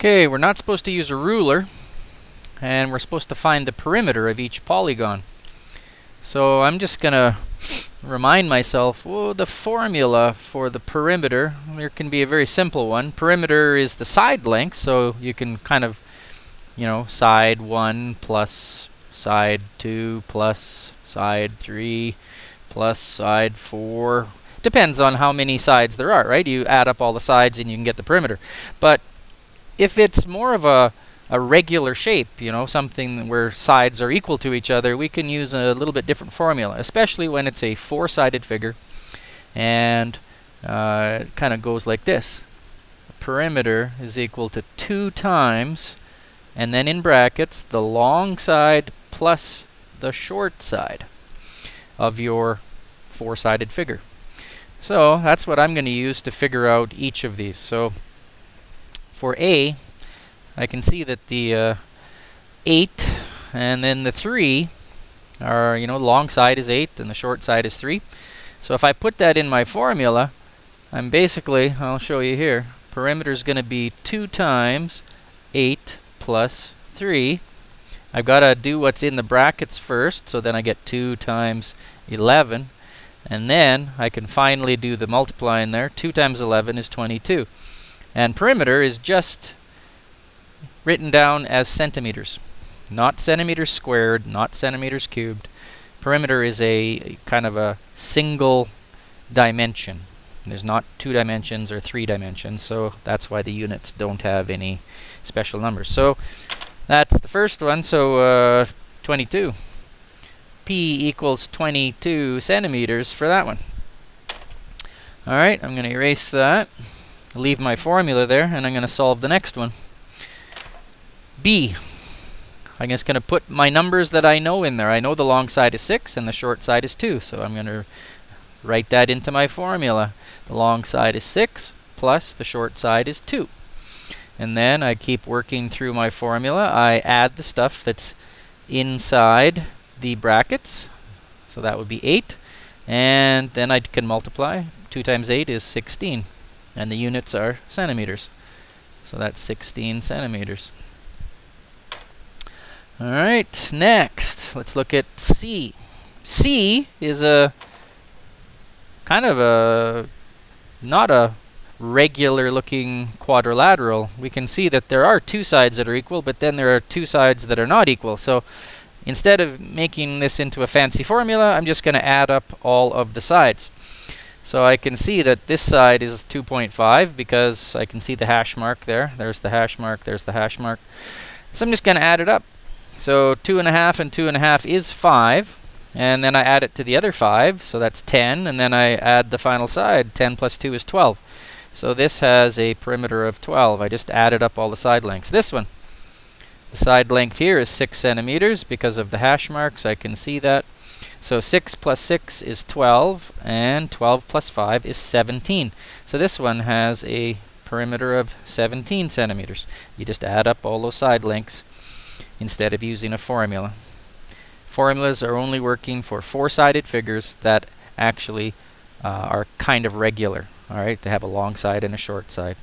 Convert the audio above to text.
Okay, we're not supposed to use a ruler, and we're supposed to find the perimeter of each polygon. So I'm just going to remind myself, well, the formula for the perimeter, there can be a very simple one. Perimeter is the side length, so you can kind of, side 1 plus side 2 plus side 3 plus side 4. Depends on how many sides there are, right? You add up all the sides and you can get the perimeter. But if it's more of a regular shape, something where sides are equal to each other, we can use a little bit different formula, especially when it's a four-sided figure. And it kind of goes like this. The perimeter is equal to 2 times, and then in brackets, the long side plus the short side of your four-sided figure. So that's what I'm going to use to figure out each of these. So for A, I can see that the 8 and then the 3 are, long side is 8 and the short side is 3. So if I put that in my formula, I'm basically, I'll show you here, perimeter is going to be 2 times 8 plus 3. I've got to do what's in the brackets first, so then I get 2 times 11. And then I can finally do the multiplying there. 2 times 11 is 22. And perimeter is just written down as centimeters. Not centimeters squared, not centimeters cubed. Perimeter is a kind of a single dimension. There's not 2 dimensions or 3 dimensions, so that's why the units don't have any special numbers. So that's the first one, so 22. P equals 22 centimeters for that one. Alright, I'm going to erase that, leave my formula there, and I'm going to solve the next one. B. I'm just going to put my numbers that I know in there. I know the long side is 6 and the short side is 2, so I'm going to write that into my formula. The long side is 6 plus the short side is 2. And then I keep working through my formula. I add the stuff that's inside the brackets, so that would be 8, and then I can multiply. 2 times 8 is 16, and the units are centimeters, so that's 16 centimeters. Alright, next let's look at C. C is a kind of a not a regular looking quadrilateral. We can see that there are 2 sides that are equal, but then there are 2 sides that are not equal. So instead of making this into a fancy formula, I'm just going to add up all of the sides. So I can see that this side is 2.5 because I can see the hash mark there. There's the hash mark, there's the hash mark. So I'm just going to add it up. So 2.5 and 2.5 is 5. And then I add it to the other 5, so that's 10. And then I add the final side. 10 plus 2 is 12. So this has a perimeter of 12. I just added up all the side lengths. This one, the side length here is 6 centimeters because of the hash marks. I can see that. So 6 plus 6 is 12, and 12 plus 5 is 17. So this one has a perimeter of 17 centimeters. You just add up all those side lengths instead of using a formula. Formulas are only working for four-sided figures that actually are kind of regular. All right, they have a long side and a short side.